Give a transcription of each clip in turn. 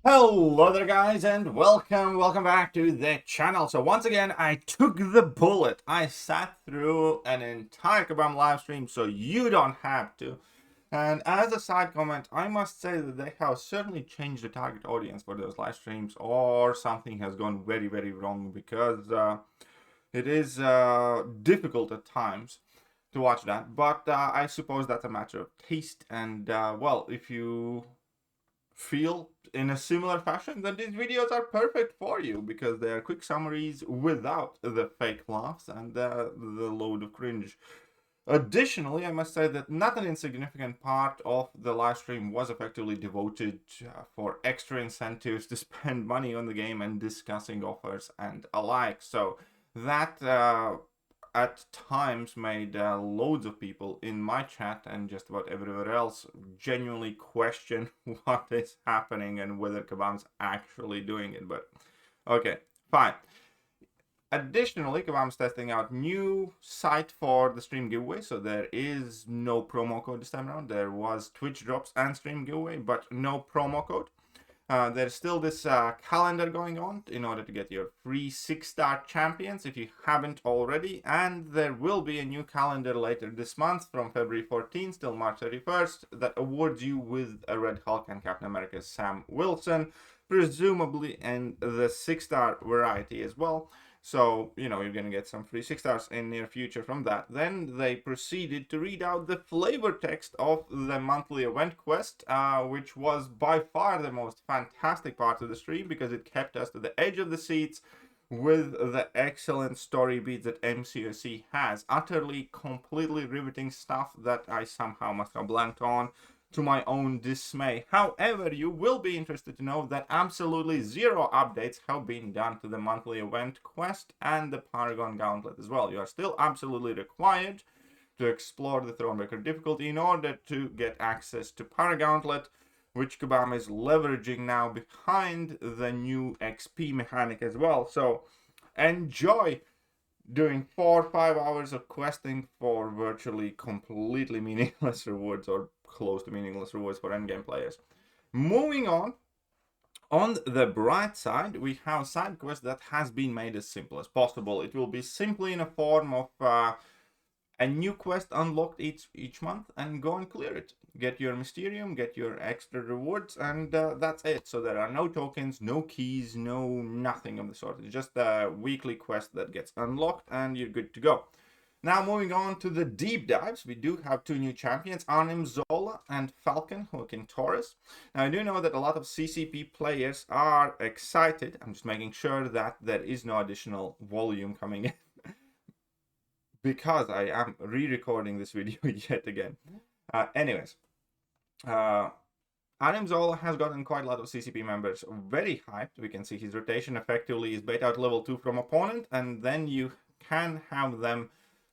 Hello there guys and welcome back to the channel. So once again I took the bullet. I sat through an entire Kabam live stream so you don't have to. And as a side comment, I must say that they have certainly changed the target audience for those live streams, or something has gone very wrong, because it is difficult at times to watch that. But I suppose that's a matter of taste, and well, if you feel in a similar fashion, then these videos are perfect for you, because they are quick summaries without the fake laughs and the load of cringe. Additionally, I must say that not an insignificant part of the live stream was effectively devoted for extra incentives to spend money on the game and discussing offers and alike. So that at times made loads of people in my chat and just about everywhere else genuinely question what is happening and whether Kabam's actually doing it. But okay, fine. Additionally, Kabam's testing out new site for the stream giveaway, so there is no promo code this time around. There was Twitch drops and stream giveaway, but no promo code. There's still this calendar going on in order to get your free 6-star champions if you haven't already, and there will be a new calendar later this month from February 14th till March 31st that awards you with a Red Hulk and Captain America's Sam Wilson, presumably in the 6-star variety as well. So, you know, you're going to get some free 6-stars in near future from that. Then they proceeded to read out the flavor text of the monthly event quest, which was by far the most fantastic part of the stream, because it kept us to the edge of the seats with the excellent story beats that MCOC has. Utterly, completely riveting stuff that I somehow must have blanked on, to my own dismay. However, you will be interested to know that absolutely zero updates have been done to the monthly event quest and the Paragon Gauntlet as well. You are still absolutely required to explore the Thronebreaker difficulty in order to get access to Paragauntlet, which Kabam is leveraging now behind the new XP mechanic as well. So enjoy doing 4 or 5 hours of questing for virtually completely meaningless rewards, or close to meaningless rewards for endgame players. Moving on the bright side, we have side quest that has been made as simple as possible. It will be simply in a form of a new quest unlocked each month, and go and clear it. Get your Mysterium, get your extra rewards, and that's it. So there are no tokens, no keys, no nothing of the sort. It's just a weekly quest that gets unlocked, and you're good to go. Now, moving on to the deep dives, we do have 2 new champions, Arnim Zola and Falcon, who can Taurus. Now, I do know that a lot of CCP players are excited. I'm just making sure that there is no additional volume coming in, because I am re-recording this video yet again. Anyways, Arnim Zola has gotten quite a lot of CCP members very hyped. We can see his rotation effectively is bait out level 2 from opponent, and then you can have them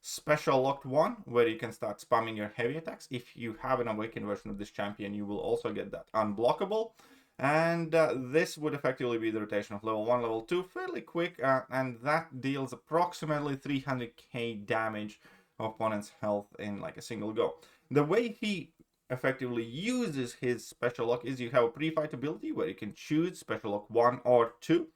special locked 1, where you can start spamming your heavy attacks. If you have an awakened version of this champion, you will also get that unblockable. And this would effectively be the rotation of level 1, level 2, fairly quick, and that deals approximately 300k damage of opponent's health in like a single go. The way he effectively uses his special lock is you have a pre-fight ability where you can choose special lock 1 or 2.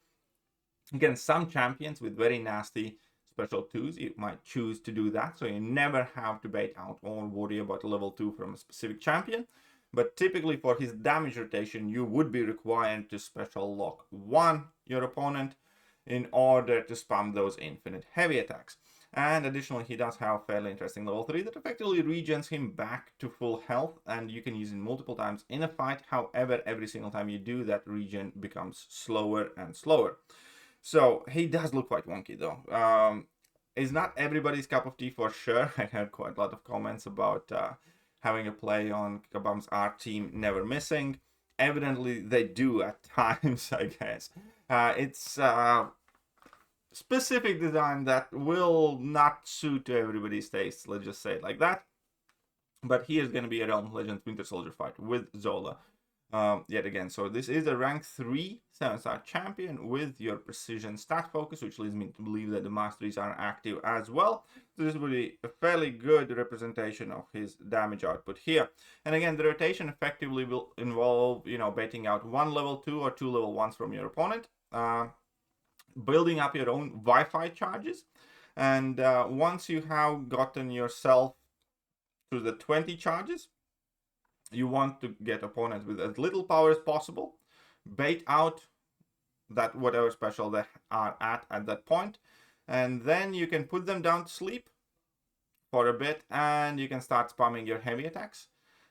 Again, some champions with very nasty special 2s, you might choose to do that, so you never have to bait out or worry about level 2 from a specific champion. But typically for his damage rotation, you would be required to special lock 1 your opponent in order to spam those infinite heavy attacks. And additionally, he does have fairly interesting level 3 that effectively regens him back to full health, and you can use it multiple times in a fight. However, every single time you do, that regen becomes slower and slower. So he does look quite wonky though. It's not everybody's cup of tea for sure. I heard quite a lot of comments about having a play on Kabam's art team never missing. Evidently they do at times, I guess. It's specific design that will not suit to everybody's taste, let's just say it like that. But here's going to be a Realm Legends Winter Soldier fight with Zola. Yet again, so this is a rank 3 7-star champion with your precision stat focus, which leads me to believe that the masteries are active as well. So this would be a fairly good representation of his damage output here. And again, the rotation effectively will involve, baiting out 1 level 2 or 2 level 1s from your opponent, building up your own Wi-Fi charges. And once you have gotten yourself to the 20 charges, you want to get opponents with as little power as possible, bait out that whatever special they are at that point, and then you can put them down to sleep for a bit, and you can start spamming your heavy attacks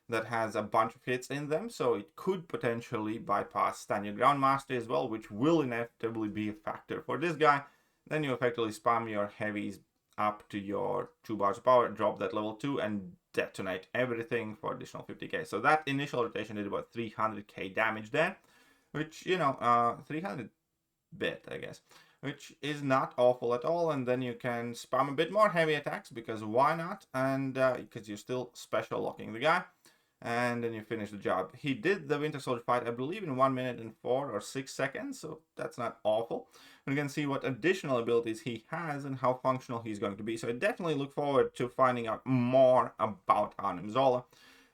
that has a bunch of hits in them, so it could potentially bypass stand your ground mastery as well, which will inevitably be a factor for this guy. Then you effectively spam your heavies up to your 2 bars of power, drop that level 2, and detonate everything for additional 50k. So that initial rotation did about 300k damage there, which, 300 bit, I guess, which is not awful at all. And then you can spam a bit more heavy attacks, because why not? And because you're still special locking the guy. And then you finish the job. He did the Winter Soldier fight, I believe, in 1 minute and 4 or 6 seconds, so that's not awful. We can see what additional abilities he has and how functional he's going to be. So I definitely look forward to finding out more about Arnim Zola.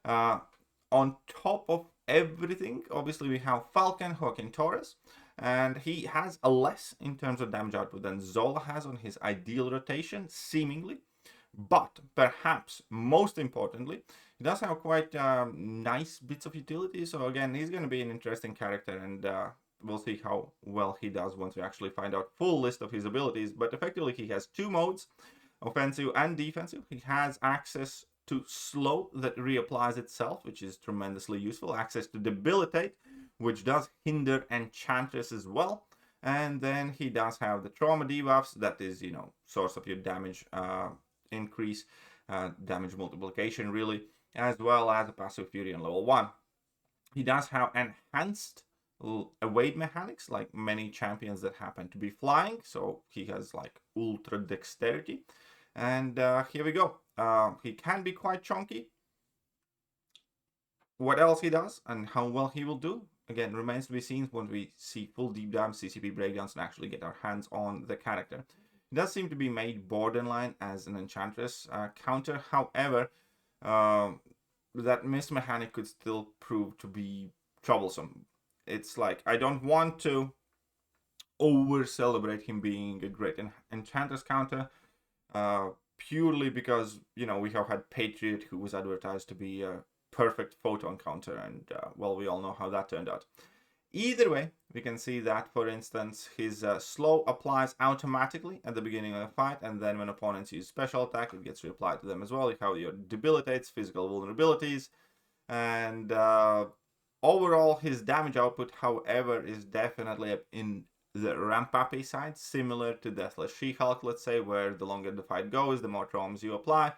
On top of everything, obviously we have Falcon Joaquin Torres, and he has a less in terms of damage output than Zola has on his ideal rotation, seemingly. But perhaps most importantly, he does have quite nice bits of utility. So again, he's going to be an interesting character, and we'll see how well he does once we actually find out full list of his abilities. But effectively, he has 2 modes, offensive and defensive. He has access to slow that reapplies itself, which is tremendously useful. Access to debilitate, which does hinder enchantress as well. And then he does have the trauma debuffs, that is, source of your damage increase, damage multiplication really, as well as a passive fury on level 1. He does have enhanced evade mechanics, like many champions that happen to be flying, so he has like ultra dexterity. And here we go. He can be quite chunky. What else he does and how well he will do, again, remains to be seen when we see full deep dive CCP breakdowns and actually get our hands on the character. It does seem to be made borderline as an enchantress counter. However, that mist mechanic could still prove to be troublesome. It's like, I don't want to over celebrate him being a great enchantress counter, purely because, we have had Patriot, who was advertised to be a perfect photon counter, and well, we all know how that turned out. Either way, we can see that, for instance, his slow applies automatically at the beginning of the fight, and then when opponents use special attack, it gets reapplied to them as well. You have your debilitates, physical vulnerabilities, and overall, his damage output, however, is definitely in the ramp-uppy side, similar to Deathless She-Hulk, let's say, where the longer the fight goes, the more traumas you apply.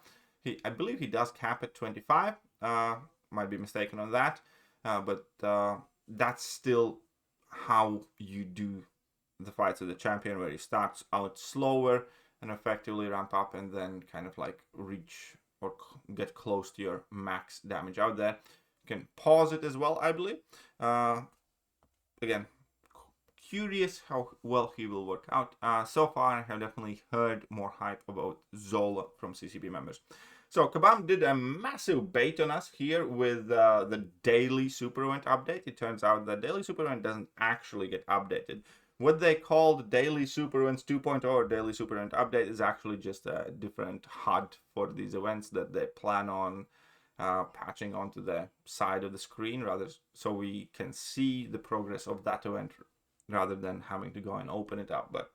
I believe he does cap at 25, might be mistaken on that, but that's still how you do the fights of the champion, where he starts out slower and effectively ramp up, and then kind of like reach or get close to your max damage out there. You can pause it as well, I believe. Again, curious how well he will work out. So far, I have definitely heard more hype about Zola from CCP members. So Kabam did a massive bait on us here with the daily super event update. It turns out that daily super event doesn't actually get updated. What they called daily super events 2.0 or daily super event update is actually just a different HUD for these events that they plan on patching onto the side of the screen, rather, so we can see the progress of that event rather than having to go and open it up. But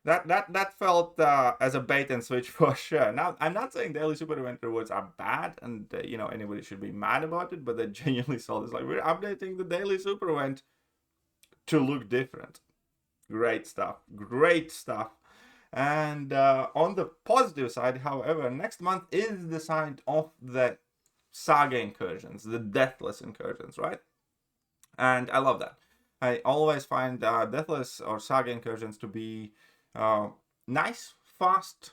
that felt as a bait and switch for sure. Now, I'm not saying daily super event rewards are bad, and anybody should be mad about it, but they genuinely saw this like, we're updating the daily super event to look different. Great stuff. And on the positive side, however, next month is the sign of the saga incursions, the deathless incursions, right? And I love that. I always find deathless or saga incursions to be nice, fast,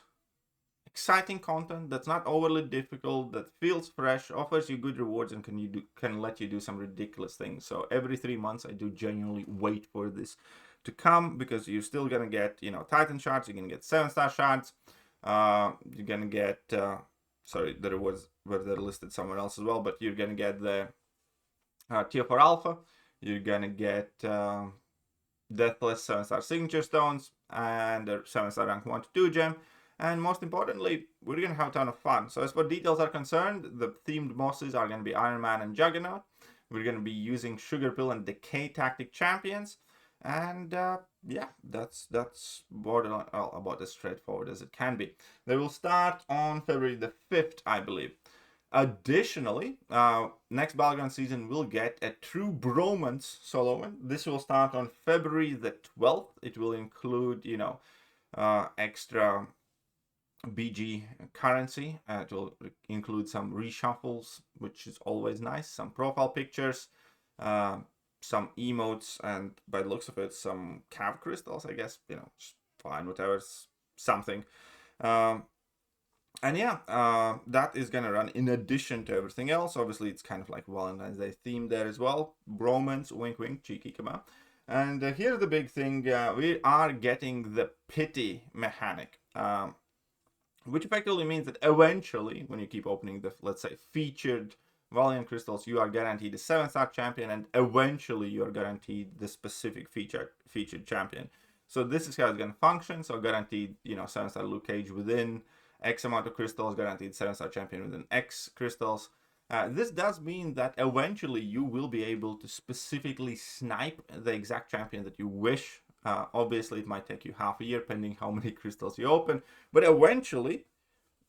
exciting content that's not overly difficult, that feels fresh, offers you good rewards, and can let you do some ridiculous things. So every 3 months, I do genuinely wait for this to come, because you're still gonna get, you know, Titan shards, you're gonna get 7-star shards, you're gonna get sorry, the rewards were listed somewhere else as well, but you're gonna get the tier 4 alpha, you're gonna get deathless 7-star signature stones, and a 7-star rank 1 to 2 gem, and most importantly, we're gonna have a ton of fun. So as far details are concerned, the themed bosses are gonna be Iron Man and Juggernaut. We're gonna be using Sugar Pill and Decay tactic champions, and yeah, that's borderline, well, about as straightforward as it can be. They will start on February the 5th, I believe. Additionally, next Battleground season will get a True Bromance solo win. This will start on February the 12th. It will include, you know, extra BG currency. It will include some reshuffles, which is always nice. Some profile pictures, some emotes, and by the looks of it, some cav crystals, I guess. You know, fine, whatever, something. And yeah, that is gonna run in addition to everything else. Obviously, it's kind of like Valentine's Day theme there as well. Bromance, wink wink, cheeky Kabam. And here's the big thing, we are getting the pity mechanic, which effectively means that eventually, when you keep opening the, let's say, featured Valiant crystals, you are guaranteed a 7-star champion, and eventually you are guaranteed the specific featured champion. So this is how it's gonna function. So guaranteed, you know, 7-star Luke Cage within X amount of crystals, guaranteed 7-star champion within X crystals. This does mean that eventually you will be able to specifically snipe the exact champion that you wish. Obviously, it might take you half a year, pending how many crystals you open, but eventually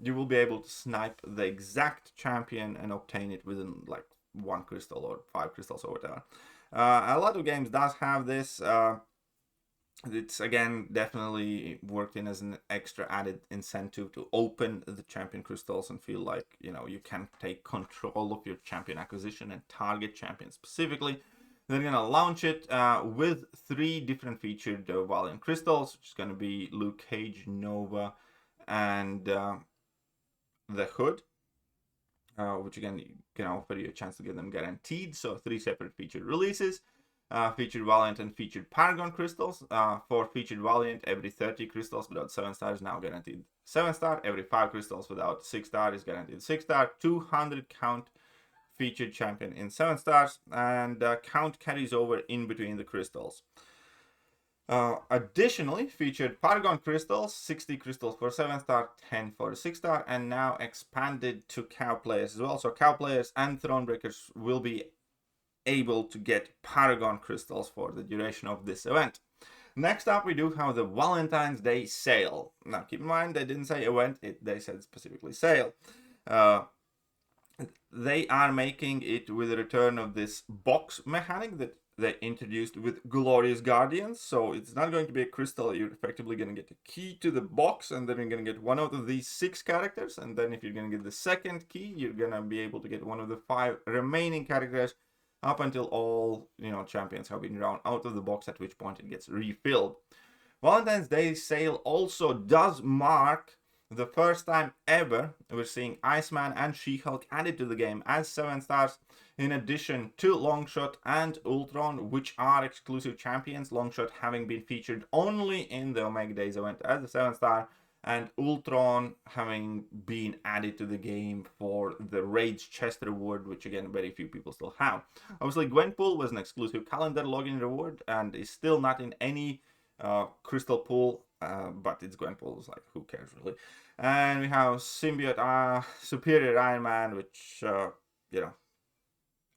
you will be able to snipe the exact champion and obtain it within like 1 crystal or 5 crystals or whatever. A lot of games does have this. It's again definitely worked in as an extra added incentive to open the champion crystals and feel like, you know, you can take control of your champion acquisition and target champions specifically. They're gonna launch it with 3 different featured Valiant crystals, which is gonna be Luke Cage, Nova, and the Hood, which again can offer you a chance to get them guaranteed. So 3 separate featured releases. Featured Valiant and featured Paragon crystals. For featured Valiant, every 30 crystals without 7-star is now guaranteed 7-star. Every 5 crystals without 6-star is guaranteed 6-star. 200 count featured champion in 7 stars, and count carries over in between the crystals. Additionally, featured Paragon crystals, 60 crystals for 7-star, 10 for 6-star, and now expanded to cow players as well. So cow players and Thronebreakers will be able to get Paragon crystals for the duration of this event. Next up, we do have the Valentine's Day sale. Now, keep in mind, they didn't say event, they said specifically sale. They are making it with the return of this box mechanic that they introduced with Glorious Guardians. So it's not going to be a crystal. You're effectively going to get a key to the box, and then you're going to get one out of these 6 characters. And then if you're going to get the second key, you're going to be able to get one of the 5 remaining characters up until all, you know, champions have been drawn out of the box, at which point it gets refilled. Valentine's Day sale also does mark the first time ever we're seeing Iceman and She-Hulk added to the game as 7 stars, in addition to Longshot and Ultron, which are exclusive champions. Longshot having been featured only in the Omega Days event as a 7 star, and Ultron having been added to the game for the Raids chest reward, which again very few people still have. Obviously, Gwenpool was an exclusive calendar login reward and is still not in any crystal pool, but it's Gwenpool, is like, who cares really. And we have Symbiote Superior Iron Man, which you know,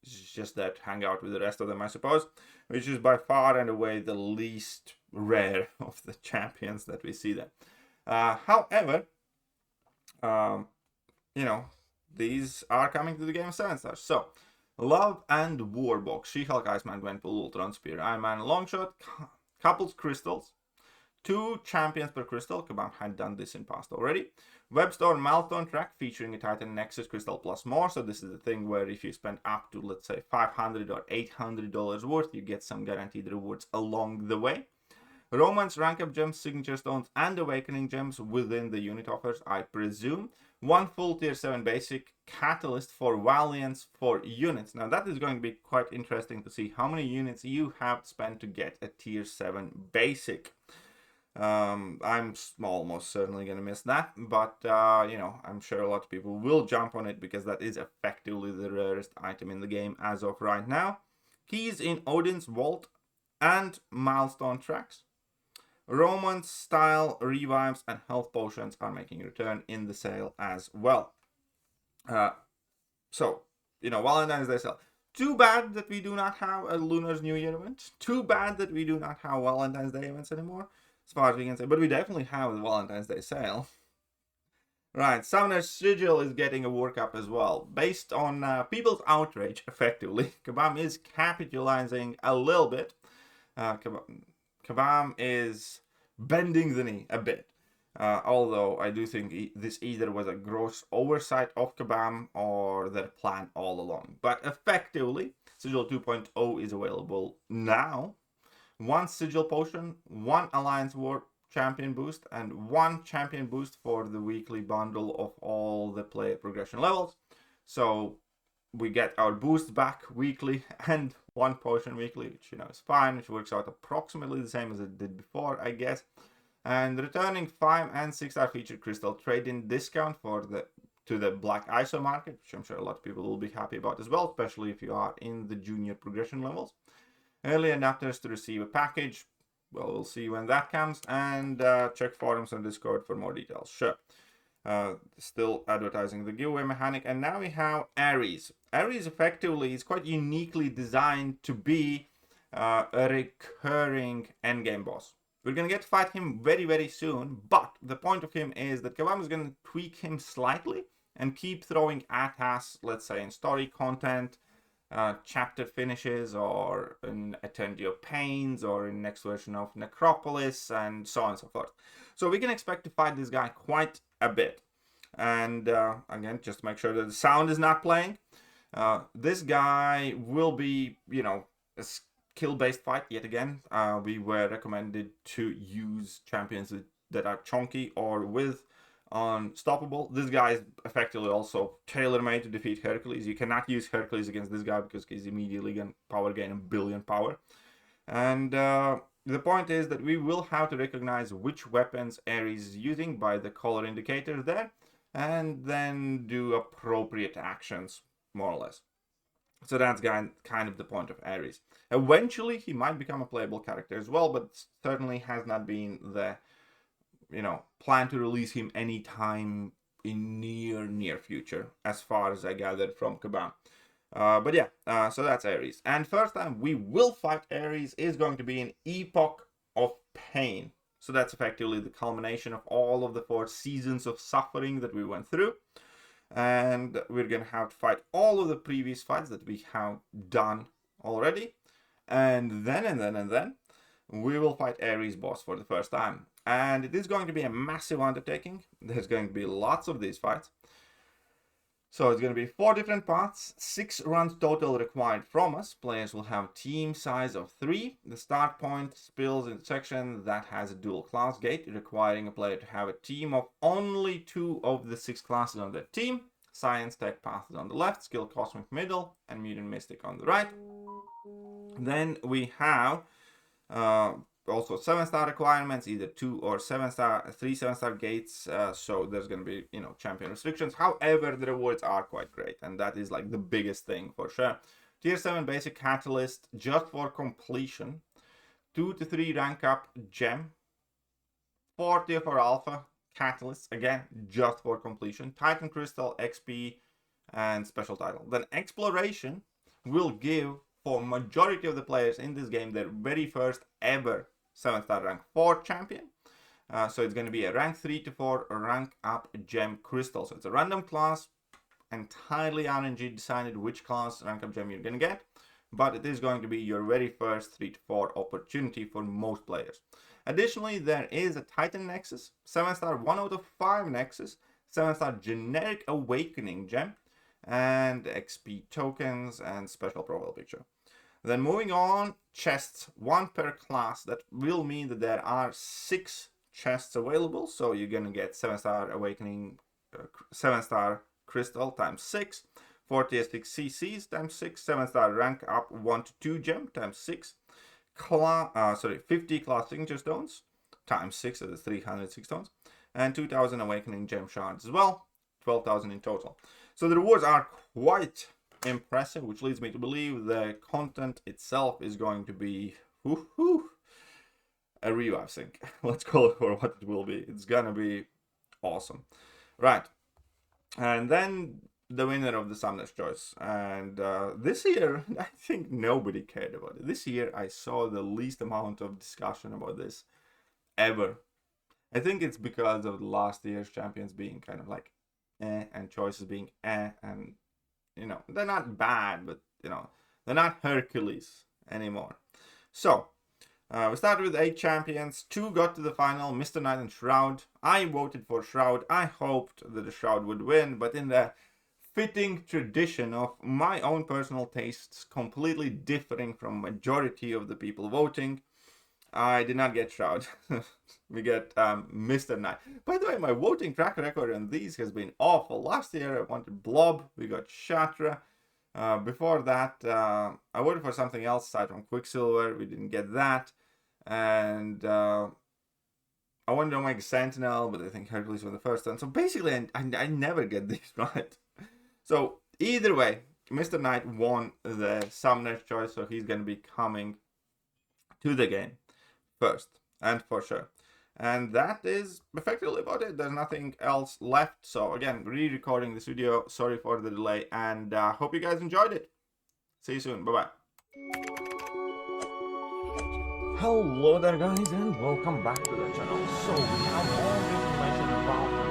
is just there to hang out with the rest of them, I suppose, which is by far and away the least rare of the champions that we see there. However, you know, these are coming to the game 7 stars. So, Love and War box, She-Hulk, Iceman, Gwenpool, Ultron, Spear, Iron Man, Longshot, couples crystals, 2 champions per crystal. Kabam had done this in past already. Webstore Milestone track featuring a Titan Nexus crystal plus more. So this is the thing where if you spend up to, let's say, $500 or $800 worth, you get some guaranteed rewards along the way. Romance, rank up gems, signature stones, and awakening gems within the unit offers, I presume. 1 full tier 7 basic catalyst for Valiance for units. Now that is going to be quite interesting to see how many units you have spent to get a tier 7 basic. I'm almost certainly going to miss that, but you know, I'm sure a lot of people will jump on it because that is effectively the rarest item in the game as of right now. Keys in Odin's Vault and milestone tracks. Romance, style, revives, and health potions are making a return in the sale as well. So, you know, Valentine's Day sale. Too bad that we do not have a Lunar's New Year event. Too bad that we do not have Valentine's Day events anymore, as far as we can say. But we definitely have the Valentine's Day sale. Right, Summoner's Sigil is getting a workup as well. Based on people's outrage, effectively, Kabam is capitalizing a little bit. Kabam is bending the knee a bit. Although I do think this either was a gross oversight of Kabam or their plan all along. But effectively, Sigil 2.0 is available now. 1 Sigil potion, 1 Alliance War champion boost, and 1 champion boost for the weekly bundle of all the player progression levels. So we get our boost back weekly and 1 potion weekly, which, you know, is fine, which works out approximately the same as it did before, I guess. And returning 5 and 6-star featured crystal trade-in discount to the Black ISO market, which I'm sure a lot of people will be happy about as well, especially if you are in the junior progression levels. Early adapters to receive a package. Well, we'll see when that comes, and check forums on Discord for more details. Sure. Still advertising the giveaway mechanic, and now we have ARES. ARES effectively is quite uniquely designed to be a recurring endgame boss. We're going to get to fight him very, very soon, but the point of him is that Kabam is going to tweak him slightly and keep throwing at us, let's say, in story content, chapter finishes, or in Eternity of Pains, or in next version of Necropolis, and so on and so forth. So we can expect to fight this guy quite a bit. And again, just to make sure that the sound is not playing, this guy will be, you know, a skill-based fight yet again. We were recommended to use champions that are chunky or with unstoppable. This guy is effectively also tailor-made to defeat Hercules. You cannot use Hercules against this guy because he's immediately going to power gain 1 billion power. And the point is that we will have to recognize which weapons ARES is using by the color indicator there, and then do appropriate actions, more or less. So that's kind of the point of ARES. Eventually, he might become a playable character as well, but certainly has not been the, you know, plan to release him anytime in near future, as far as I gathered from Kabam. But yeah, so that's ARES. And first time we will fight ARES is going to be in Epoch of Pain. So that's effectively the culmination of all of the 4 seasons of suffering that we went through. And we're going to have to fight all of the previous fights that we have done already. And then we will fight ARES boss for the first time. And it is going to be a massive undertaking. There's going to be lots of these fights. So it's going to be 4 different parts, 6 runs total required from us. Players will have team size of 3. The start point spills into section that has a dual class gate, requiring a player to have a team of only 2 of the 6 classes on their team. Science Tech Path is on the left, Skill Cosmic middle, and Mutant Mystic on the right. Then we have also 7-star requirements, either 2 or 7-star, 3 7-star gates. So there's going to be, you know, champion restrictions. However, the rewards are quite great, and that is like the biggest thing for sure. Tier 7 basic catalyst just for completion. 2 to 3 rank up gem. 4 tier 4 alpha catalysts, again, just for completion. Titan crystal, XP, and special title. Then exploration will give, for majority of the players in this game, their very first ever 7-star rank 4 champion. So it's going to be a rank 3 to 4 rank up gem crystal. So it's a random class, entirely RNG decided which class rank up gem you're going to get. But it is going to be your very first 3 to 4 opportunity for most players. Additionally, there is a Titan Nexus, 7-star 1 out of 5 Nexus, 7-star generic awakening gem, and XP tokens and special profile picture. Then moving on, chests, 1 per class. That will mean that there are 6 chests available. So you're gonna get 7-star awakening, 7-star crystal times 6, 46 CCs times 6, 7-star rank up 1 to 2 gem times 6, 50 class signature stones times 6, so that's 306 stones, and 2000 awakening gem shards as well, 12,000 in total. So the rewards are quite impressive, which leads me to believe the content itself is going to be a revive sync. Let's call it for what it will be. It's gonna be awesome. Right, and then the winner of the Summoner's Choice. And this year, I think nobody cared about it. This year, I saw the least amount of discussion about this ever. I think it's because of last year's champions being kind of like and choices being and you know, they're not bad, but you know, they're not Hercules anymore. So we started with 8 champions. 2 got to the final, Mr. Knight and Shroud. I voted for Shroud. I hoped that the Shroud would win, but in the fitting tradition of my own personal tastes completely differing from majority of the people voting, I did not get Shroud. We get Mr. Knight. By the way, my voting track record on these has been awful. Last year I wanted Blob, we got Shatra. Before that, I voted for something else aside from Quicksilver, we didn't get that. And I wanted to make Sentinel, but I think Hercules was the first one. So basically, I never get these right. So either way, Mr. Knight won the Summoner's Choice, so he's going to be coming to the game first, and for sure. And that is effectively about it. There's nothing else left. So again, re-recording this video. Sorry for the delay, and hope you guys enjoyed it. See you soon. Bye-bye. Hello there, guys, and welcome back to the channel. So we have all the information about